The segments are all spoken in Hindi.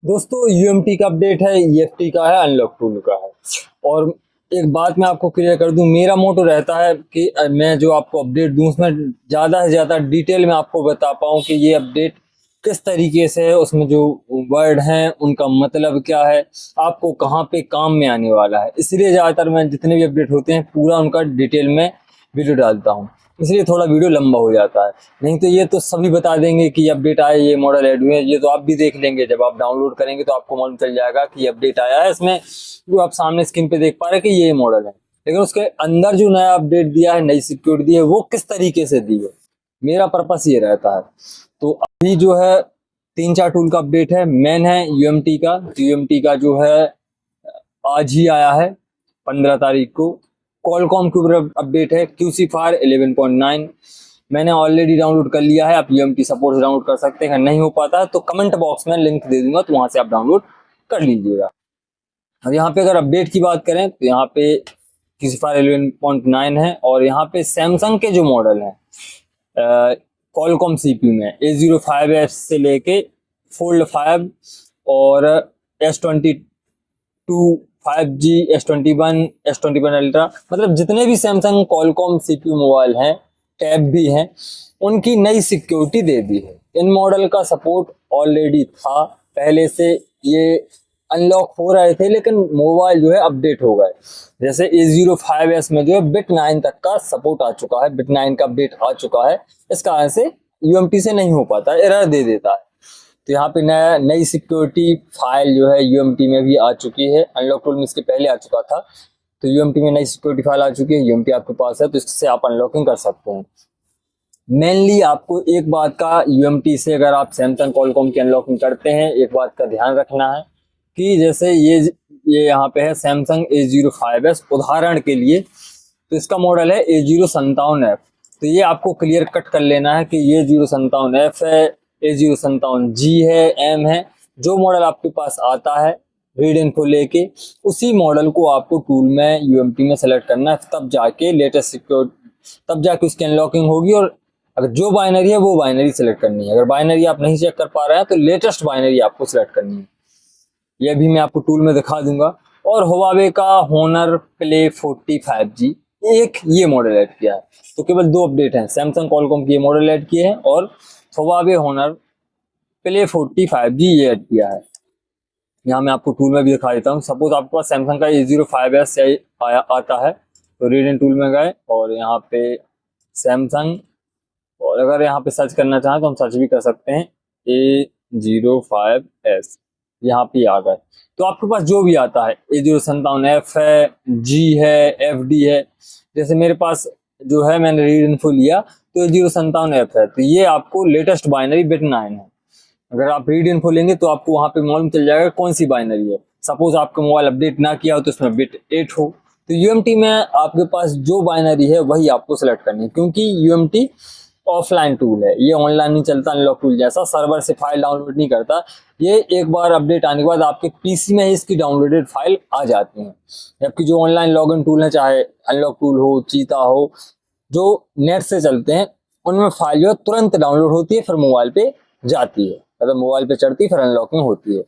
दोस्तों यूएमटी का अपडेट है, ईएफटी का है, अनलॉक टूल का है। और एक बात मैं आपको क्लियर कर दूं, मेरा मोटो रहता है कि मैं जो आपको अपडेट दूं उसमें ज़्यादा से ज़्यादा डिटेल में आपको बता पाऊं कि ये अपडेट किस तरीके से है, उसमें जो वर्ड हैं उनका मतलब क्या है, आपको कहाँ पे काम में आने वाला है। इसलिए ज़्यादातर मैं जितने भी अपडेट होते हैं पूरा उनका डिटेल में वीडियो डालता हूँ, इसलिए थोड़ा वीडियो लंबा हो जाता है। नहीं तो ये तो सभी बता देंगे कि अपडेट आया, ये मॉडल ऐड हुए, ये तो आप भी देख लेंगे। जब आप डाउनलोड करेंगे तो आपको मालूम चल जाएगा कि अपडेट आया है। इसमें जो आप सामने स्क्रीन पे देख पा रहे हैं कि ये मॉडल है, लेकिन उसके अंदर जो नया अपडेट दिया है, नई सिक्योरिटी दी है, वो किस तरीके से दी है, मेरा पर्पस ये रहता है। तो अभी जो है 3-4 टूल का अपडेट है। मेन है यूएमटी का। यूएमटी का जो है आज ही आया है 15 तारीख को। कॉलकॉम के ऊपर अपडेट है क्यूसी फायर 11.9। मैंने ऑलरेडी डाउनलोड कर लिया है, आप यूएमटी सपोर्ट से डाउनलोड कर सकते हैं। नहीं हो पाता है तो कमेंट बॉक्स में लिंक दे दूंगा, तो वहां से आप डाउनलोड कर लीजिएगा। अब यहाँ पे अगर अपडेट की बात करें तो यहाँ पे क्यूसी फायर 11.9 है, और यहाँ पे सैमसंग के जो मॉडल हैं कॉलकॉम सीपीयू में A05S से लेके फोल्ड 5 और S22 5G, S21, S21 ultra, मतलब जितने भी सैमसंग कॉलकॉम सीपीयू मोबाइल हैं, टैब भी हैं, उनकी नई सिक्योरिटी दे दी है। इन मॉडल का सपोर्ट ऑलरेडी था पहले से, ये अनलॉक हो रहे थे, लेकिन मोबाइल जो है अपडेट हो गए। जैसे A05S में जो है बिट 9 तक का सपोर्ट आ चुका है, बिट 9 का अपडेट आ चुका है। इस कारण से यूएमटी से नहीं हो पाता, एरर दे देता है। तो यहाँ पे नई सिक्योरिटी फाइल जो है यूएमटी में भी आ चुकी है। अनलॉक टूल में इसके पहले आ चुका था, तो यूएमटी में नई सिक्योरिटी फाइल आ चुकी है। यूएमटी आपके पास है तो इससे आप अनलॉकिंग कर सकते हैं। मेनली आपको एक बात का यूएमटी से, अगर आप सैमसंग कॉलकॉम की अनलॉकिंग करते हैं, एक बात का ध्यान रखना है कि जैसे ये यहाँ पे है सैमसंग A05S उदाहरण के लिए, तो इसका मॉडल है A057F। तो ये आपको क्लियर कट कर लेना है कि ये 057F है, A057G है, M है। जो मॉडल आपके पास आता है रीड इन्फो लेके, उसी मॉडल को आपको टूल में यूएमटी में सेलेक्ट करना है, तब जाके लेटेस्ट सिक्योर, तब जाके उसकी अनलॉकिंग होगी। और अगर जो बाइनरी है वो बाइनरी सेलेक्ट करनी है। अगर बाइनरी आप नहीं चेक कर पा रहे हैं तो लेटेस्ट बाइनरी आपको सेलेक्ट करनी है, ये भी मैं आपको टूल में दिखा दूंगा। और हुआवे का होनर प्ले 40 5G, एक ये मॉडल ऐड किया है। तो केवल 2 अपडेट हैं, सैमसंग कॉलकॉम की ये मॉडल ऐड किए हैं और हुआवे होनर प्ले 40 5G ये ऐड किया है। यहाँ मैं आपको टूल में भी दिखा देता हूँ। सपोज आपके पास सैमसंग का A05S आया आता है, तो रीड इन टूल में गए और यहाँ पे सैमसंग, और अगर यहाँ पे सर्च करना चाहें तो हम सर्च भी कर सकते हैं A05S, यहाँ पे आ गए। तो आपके पास जो भी आता है A057F है, G है, FD है। जैसे मेरे पास जो है, मैंने रीड इन्फो लिया तो A057F है, तो ये आपको लेटेस्ट बाइनरी बिट 9 है। अगर आप रीड इन्फो लेंगे तो आपको वहां पे मालूम चल जाएगा कौन सी बाइनरी है। सपोज आपका मोबाइल अपडेट ना किया हो तो उसमें बिट 8 हो, तो यूएमटी में आपके पास जो बाइनरी है वही आपको सेलेक्ट करनी है, क्योंकि यूएमटी ऑफलाइन टूल है, ये ऑनलाइन नहीं चलता। अनलॉक टूल जैसा सर्वर से फाइल डाउनलोड नहीं करता, ये एक बार अपडेट आने के बाद आपके पीसी में ही इसकी डाउनलोडेड फाइल आ जाती है। जबकि जो ऑनलाइन लॉगिन टूल है, चाहे अनलॉक टूल हो, चीता हो, जो नेट से चलते हैं, उनमें फाइल जो है तुरंत डाउनलोड होती है, फिर मोबाइल पे जाती है, मतलब मोबाइल पे चढ़ती है, फिर अनलॉकिंग होती है।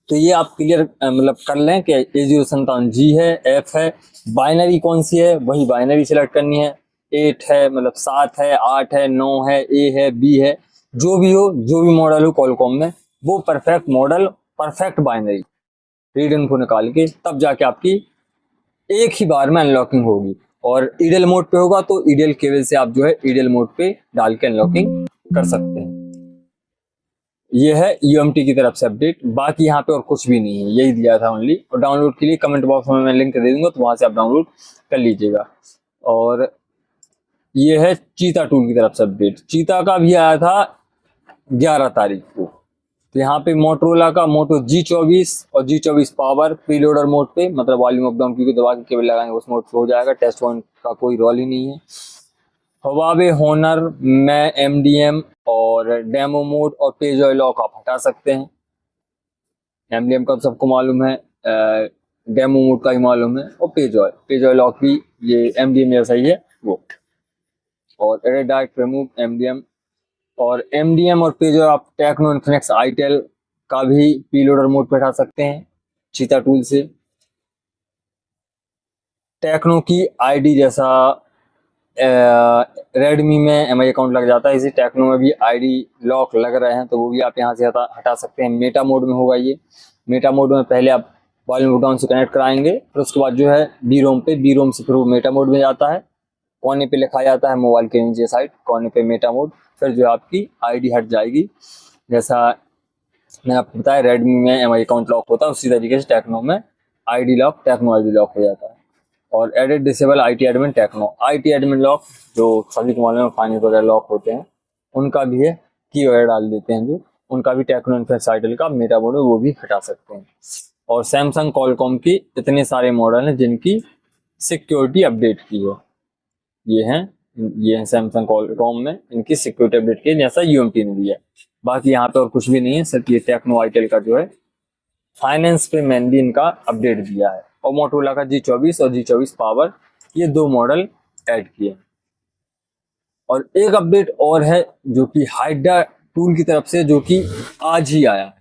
तो ये आप क्लियर मतलब कर लें कि A057G है, F है, बाइनरी कौन सी है वही बाइनरी सिलेक्ट करनी है। 8 है मतलब 7 है, 8 है, 9 है, A है, B है, जो भी हो, जो भी मॉडल हो कॉलकॉम में, वो perfect model, perfect binary read info निकाल के तब जाके आपकी एक ही बार में अनलॉकिंग होगी। और ईडीएल मोड पे होगा तो ईडीएल केबल से आप जो है ईडीएल मोड पे डाल के अनलॉकिंग कर सकते हैं। ये है यूएमटी की तरफ से अपडेट, बाकी यहाँ पे और कुछ भी नहीं है, यही दिया था ओनली। और डाउनलोड के लिए कमेंट बॉक्स में मैं लिंक दे दूंगा, तो वहां से आप डाउनलोड कर लीजिएगा। और ये है चीता टूल की तरफ से अपडेट। चीता का भी आया था 11 तारीख को। तो यहाँ पे मोटरोला का मोटो G24 और G24 पावर प्रीलोडर मोड पे, मतलब वॉल्यूम अप डाउन की दबा के केबल लगाएंगे उस मोड पे हो जाएगा। टेस्ट वन का कोई रोल ही नहीं है। हुआवे होनर में MDM और डेमो मोड और पेज ऑय लॉक आप हटा सकते हैं। MDM का तो सबको मालूम है, डेमो मोड का ही मालूम है, और पेज ऑय लॉक भी ये MDM जैसा ही है वो। और डायरेक्ट रिमूव MDM, और MDM और पेज ऑय आप टेक्नो इन्फिनिक्स आईटेल का भी पीलोडर मोड पे हटा सकते हैं चीता टूल से। टेक्नो की आईडी जैसा रेडमी में एमआई अकाउंट लग जाता है, इसी टेक्नो में भी आईडी लॉक लग रहे हैं, तो वो भी आप यहाँ से हटा सकते हैं। मेटा मोड में होगा ये। मेटा मोड में पहले आप वॉल्यूम डाउन से कनेक्ट कराएंगे, फिर उसके बाद जो है बी रोम से फिर वो मेटा मोड में जाता है। कोने पे लिखा जाता है मोबाइल के नीचे साइड कोने पे मेटा मोड, फिर जो है आपकी आईडी हट जाएगी। जैसा मैंने आपको बताया रेडमी में एमआई अकाउंट लॉक होता है, उसी तरीके से टेक्नो में ID lock, Tecno ID lock हो जाता है। और edit disable IT admin Tecno, IT admin lock जो सभी मोबाइल में फाइनेंस वगैरह लॉक होते हैं उनका भी है, की वगैरह डाल देते हैं जो, उनका भी टेक्नो इन्फिनिक्स आइडल का मेटा मोड है वो भी हटा सकते हैं। और सैमसंग कॉलकॉम की इतने सारे मॉडल हैं जिनकी सिक्योरिटी अपडेट की है, ये हैं सैमसंग कॉलकॉम में इनकी सिक्योरिटी अपडेट की है, जैसा यूएमटी ने दिया है। बाकी यहाँ पे और कुछ भी नहीं है, सिर्फ ये टेक्नो आइटल का जो है फाइनेंस पे मेनली इनका अपडेट दिया है। और मोटोरोला का G24 और G24 पावर, ये 2 मॉडल ऐड किए। और एक अपडेट और है जो कि हाइड्रा टूल की तरफ से, जो कि आज ही आया है।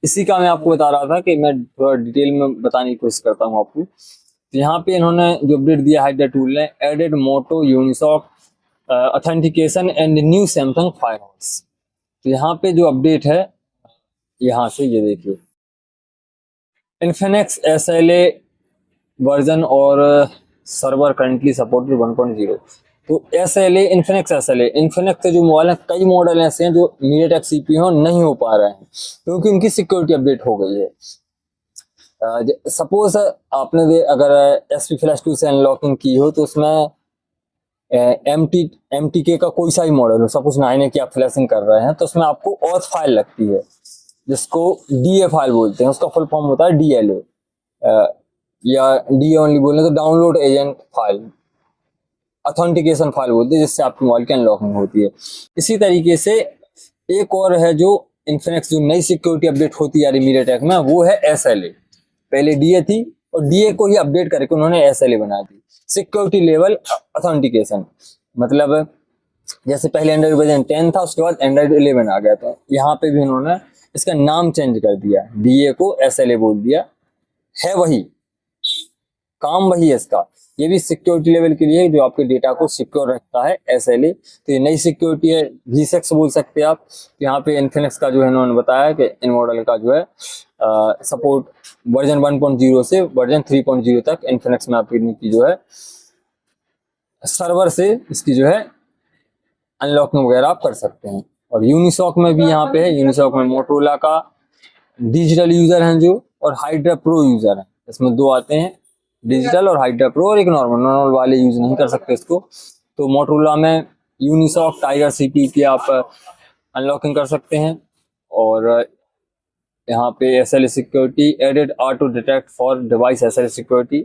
इसी का मैं आपको बता रहा था कि मैं थोड़ा डिटेल में बताने की कोशिश करता हूँ आपको। तो यहाँ पे इन्होंने जो अपडेट दिया हाइड्रा टूल ने, added Moto Unisoc authentication and new Samsung Firefox. तो यहाँ पे जो अपडेट है, यहाँ से ये देखिए, इन्फिनिक्स SLA वर्जन और सर्वर करंटली सपोर्टेड 1.0। तो SLA इन्फिनिक्स के जो मोबाइल हैं, कई मॉडल ऐसे हैं जो मीडियाटेक CPU नहीं हो पा रहे हैं क्योंकि उनकी सिक्योरिटी अपडेट हो गई है। सपोज आपने अगर SP फ्लैश 2 से अनलॉकिंग की हो, तो उसमें MTK का कोई सा ही मॉडल हो, सपोज 9A की आप फ्लैशिंग कर रहे हैं, तो उसमें आपको ऑथ फाइल लगती है जिसको DA फाइल बोलते हैं। उसका फुल फॉर्म होता है DLA, या DA ओनली बोले तो download agent file, authentication file बोलते हैं, जिससे आपकी मोबाइल की अनलॉकिंग होती है। इसी तरीके से एक और है जो इन्फिनिक्स जो नई सिक्योरिटी अपडेट होती है मीडियाटेक में, वो है SLA। पहले DA थी और DA को ही अपडेट करके उन्होंने SLA बना दी, सिक्योरिटी लेवल ऑथेंटिकेशन। मतलब जैसे पहले एंड्रॉइड वर्जन 10 था, उसके बाद एंड्रॉइड 11 आ गया था, यहाँ पे भी उन्होंने इसका नाम चेंज कर दिया, DA को SLA बोल दिया है। वही काम वही है इसका, ये भी सिक्योरिटी लेवल के लिए जो आपके डेटा को सिक्योर रखता है SLA। तो ये नई सिक्योरिटी है, V6 बोल सकते हैं आप। यहाँ पे इन्फिनिक्स का जो है इन्होंने बताया कि इन मॉडल का जो है सपोर्ट वर्जन 1.0 से वर्जन 3.0 तक इन्फिनिक्स में आपकी जो है सर्वर से इसकी जो है अनलॉकिंग वगैरह आप कर सकते हैं। और यूनिसॉक में भी यहाँ पे है, यूनिसॉक में मोटोरोला का डिजिटल यूजर हैं जो, और हाइड्रा प्रो यूजर हैं। इसमें 2 आते हैं, डिजिटल और हाइड्रा प्रो, और एक नॉर्मल वाले यूज नहीं कर सकते इसको। तो मोटोरोला में यूनिसॉक टाइगर CPU की आप अनलॉकिंग कर सकते हैं। और यहाँ पे SLA security added auto detect for device SLA security.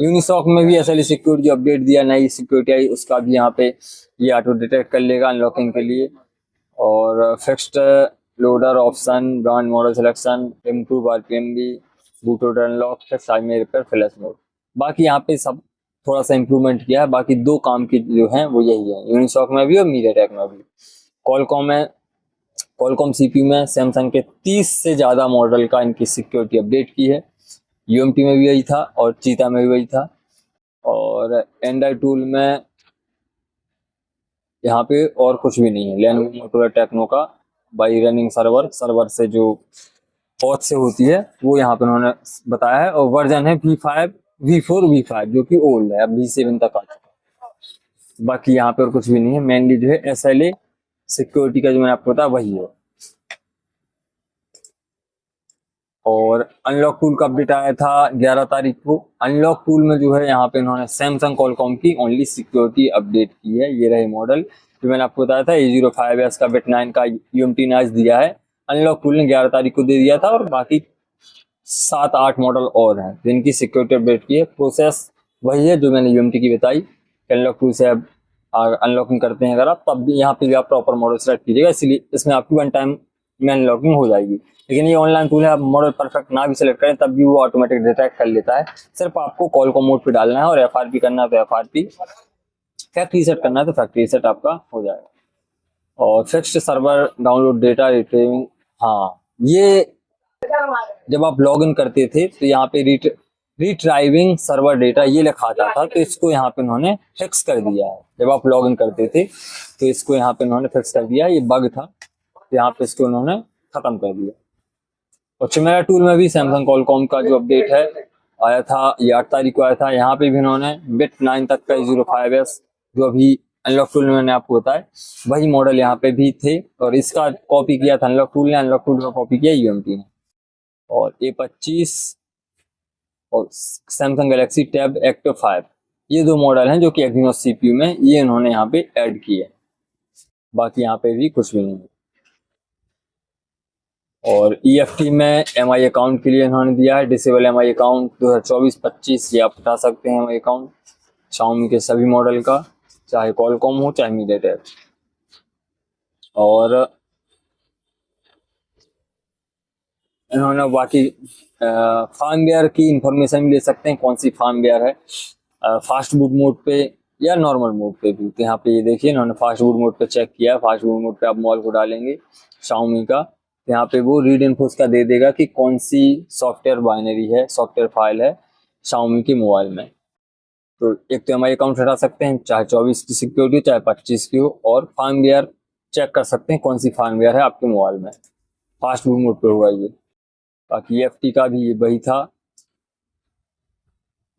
Unisoc में भी SLA सिक्योरिटी अपडेट दिया, नई सिक्योरिटी आई, उसका भी यहाँ पे ये ऑटो डिटेक्ट कर लेगा अनलॉकिंग के लिए। और fixed loader option, brand model selection, improve RPM भी, boot unlock, time repair, flash mode. बाकी यहाँ पे सब थोड़ा सा इम्प्रूवमेंट किया है। बाकी 2 काम की जो हैं वो यही है, यूनिसॉक में भी और मीडियाटेक में भी। कॉलकॉम CPU में सैमसंग के 30 से ज़्यादा मॉडल का इनकी सिक्योरिटी अपडेट की है। UMT में भी वही था और चीता में भी वही था। और एंड्रॉइड टूल में यहाँ पे और कुछ भी नहीं है। लेनोवो मोटोरोला टेक्नो का बाई रनिंग सर्वर से जो ऑथ से होती है वो यहाँ पे उन्होंने बताया है। और वर्जन है V5, V4, V5 जो कि ओल्ड है, अब V7 तक आ चुका है। बाकी यहाँ पे और कुछ भी नहीं है। मेनली जो है SLA सिक्योरिटी का जो मैंने आपको बताया वही है। और अनलॉक टूल का अपडेट आया था 11 तारीख को। अनलॉक टूल में जो है यहाँ पे इन्होंने सैमसंग कॉलकॉम की ओनली सिक्योरिटी अपडेट की है। ये रहे मॉडल जो मैंने आपको बताया था, A05S का बिट 9 का UMT नाइज दिया है। अनलॉक टूल ने 11 तारीख को दे दिया था। और बाकी 7-8 मॉडल और हैं जिनकी सिक्योरिटी अपडेट की है। प्रोसेस वही है जो मैंने UMT की बताई। अनलॉक टूल से अनलॉकिंग करते हैं अगर आप, तब भी यहाँ पे भी आप प्रॉपर मॉडल सेलेक्ट कीजिएगा, इसलिए इसमें आपकी 1 टाइम में अनलॉकिंग हो जाएगी। लेकिन ये ऑनलाइन टूल है, आप मॉडल परफेक्ट ना भी सिलेक्ट करें तब भी वो ऑटोमेटिक डिटेक्ट कर लेता है। सिर्फ आपको कॉलकॉम मोड पे डालना है और FRP करना है तो FRP, फैक्ट्री सेट करना है तो फैक्ट्री सेट आपका हो जाएगा। और fixed server download data retrieving, हाँ ये जब आप लॉग इन करते थे तो यहाँ पे रिट्राइविंग सर्वर डेटा ये लिखा आता था, तो इसको यहाँ पे उन्होंने फिक्स कर दिया है। जब आप लॉग इन करते थे तो इसको यहाँ पे उन्होंने फिक्स कर दिया, ये बग था, तो यहाँ पे इसको उन्होंने खत्म कर दिया। और चिमेरा टूल में भी सैमसंग कॉलकॉम का जो अपडेट है आया था, ये 8 तारीख को आया था। यहाँ पे भी इन्होंने बिट 9 तक का 05S जो अभी अनलॉक टूल में मैंने आपको बताया, वही मॉडल यहाँ पे भी थे, और इसका कॉपी किया था अनलॉक टूल ने, अनलॉक टूल का कॉपी किया यूएमटी ने। और A25 और सैमसंग गैलेक्सी टैब एक्टिव 5, ये दो मॉडल हैं जो कि एक्सिनोस सीपीयू में ये इन्होंने यहाँ पे ऐड किए। बाकी यहाँ पे भी कुछ भी नहीं है। और EFT में MI अकाउंट के लिए इन्होंने दिया है डिसेबल MI अकाउंट 2024-25, ये आप हटा सकते हैं MI अकाउंट Xiaomi के सभी मॉडल का, चाहे कॉलकॉम हो चाहे मीडियाटेक। और इन्होंने बाकी फार्मवेयर की इंफॉर्मेशन भी ले सकते हैं, कौन सी फार्मवेयर है फास्ट बूट मोड पे या नॉर्मल मोड पे भी। तो यहाँ पे ये देखिए इन्होंने फास्ट बूट मोड पे चेक किया है। फास्ट बूट मोड पे आप मॉल को डालेंगे Xiaomi का, तो यहाँ पे वो रीड इन्फो का दे देगा कि कौन सी सॉफ्टवेयर बाइनरी है, सॉफ्टवेयर फाइल है Xiaomi के मोबाइल में। तो एक तो MI अकाउंट हटा सकते हैं, चाहे 24 की सिक्योरिटी चाहे 25 की हो, और फार्मवेयर चेक कर सकते हैं कौन सी फार्मवेयर है आपके मोबाइल में, फास्ट बूट मोड पे होगा ये। बाकी EFT का भी ये वही था,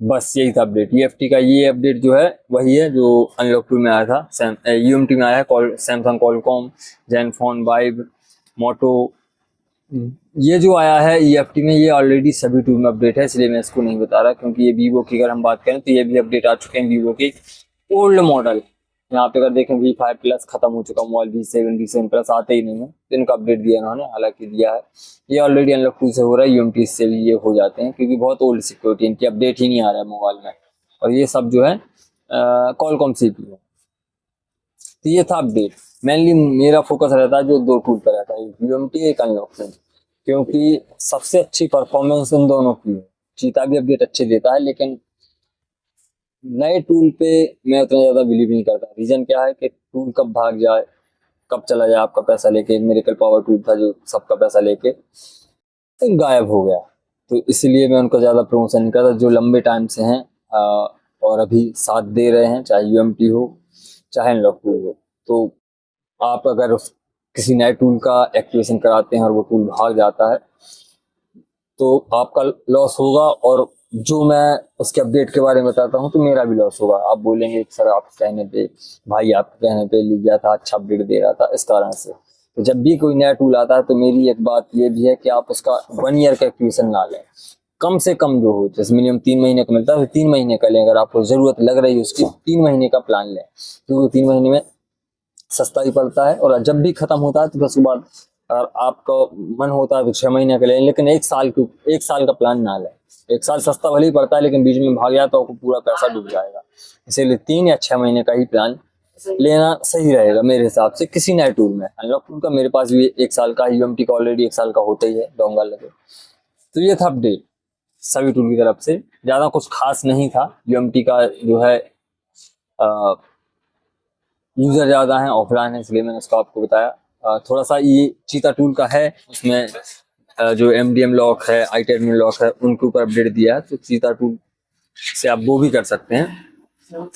बस यही था अपडेट। EFT का ये अपडेट जो है वही है जो अनलॉक टूल में आया था, UMT में आया है, सैमसंग कॉलकॉम, जेनफोन, वाइब, मोटो। ये जो आया है EFT में ये ऑलरेडी सभी टूल में अपडेट है, इसलिए मैं इसको नहीं बता रहा, क्योंकि ये वीवो की अगर हम बात करें तो ये भी अपडेट आ चुके हैं वीवो के ओल्ड मॉडल। यहाँ पे अगर देखें V5 प्लस खत्म हो चुका मोबाइल, V7 प्लस आते ही नहीं है, तो इनका अपडेट दिया इन्होंने, हालांकि दिया है। ये ऑलरेडी अनलॉक टूल से हो रहा है, UMT से भी ये हो जाते हैं, क्योंकि बहुत ओल्ड सिक्योरिटी इनकी अपडेट ही नहीं आ रहा है मोबाइल में। और ये सब जो है कॉलकॉम CPU है। तो ये था अपडेट। मेनली मेरा फोकस रहता है जो दो टूल पर रहता है, UMT एक अनलॉक टूल, क्योंकि सबसे अच्छी परफॉर्मेंस इन दोनों की है। चीता भी अपडेट अच्छे देता है, लेकिन नए टूल पे मैं उतना ज़्यादा बिलीव नहीं करता। रीज़न क्या है कि टूल कब भाग जाए, कब चला जाए आपका पैसा लेके। एक मिरेकल पावर टूल था जो सबका पैसा लेके गायब हो गया, तो इसलिए मैं उनको ज़्यादा प्रमोशन नहीं करता। जो लंबे टाइम से हैं और अभी साथ दे रहे हैं, चाहे UMT हो चाहे अनलॉक टूल हो, तो आप अगर किसी नए टूल का एक्टिवेशन कराते हैं और वो टूल भाग जाता है तो आपका लॉस होगा, और जो मैं उसके अपडेट के बारे में बताता हूँ तो मेरा भी लॉस होगा। आप बोलेंगे सर आप कहने पे, भाई आप कहने पे लिया था, अच्छा अपडेट दे रहा था, इस कारण से। तो जब भी कोई नया टूल आता है तो मेरी एक बात ये भी है कि आप उसका 1 ईयर का एक्टिवेशन ना लें, कम से कम जो हो, जैसे मिनिमम 3 महीने का मिलता है तो 3 महीने का लें। अगर आपको ज़रूरत लग रही है उसकी, 3 महीने का प्लान लें, क्योंकि 3 महीने में सस्ता ही पड़ता है। और जब भी खत्म होता है तो उसके बाद अगर आपका मन होता है तो 6 महीने का लें, लेकिन 1 साल का प्लान ना लें। 1 साल सस्ता भले ही पड़ता है, लेकिन बीच में भाग गया तो आपको पूरा पैसा डूब जाएगा। इसीलिए 3 या 6 महीने का ही प्लान लेना सही रहेगा मेरे हिसाब से किसी नए टूल में। अनलॉक टूल का मेरे पास भी 1 साल का, UMT का ऑलरेडी 1 साल का होता ही है, डोंगल लगे। तो ये था अपडेट सभी टूल की तरफ से, ज़्यादा कुछ खास नहीं था। UMT का जो है यूज़र ज़्यादा है, ऑफलाइन है, इसलिए मैंने उसको आपको बताया। थोड़ा सा ये चीता टूल का है, उसमें जो MDM लॉक है, iTadmin लॉक है, उनके ऊपर अपडेट दिया है, तो चीता टूल से आप वो भी कर सकते हैं।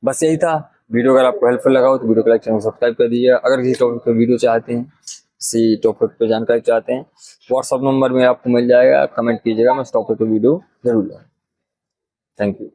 बस यही था वीडियो। अगर आपको हेल्पफुल लगा हो तो वीडियो को लाइक, चैनल को सब्सक्राइब कर दीजिए। अगर किसी टॉपिक पर वीडियो चाहते हैं, किसी टॉपिक पर जानकारी चाहते हैं, व्हाट्सअप नंबर में आपको मिल जाएगा, कमेंट कीजिएगा, मैं उस टॉपिक पर वीडियो जरूर लाऊंगा। Thank you.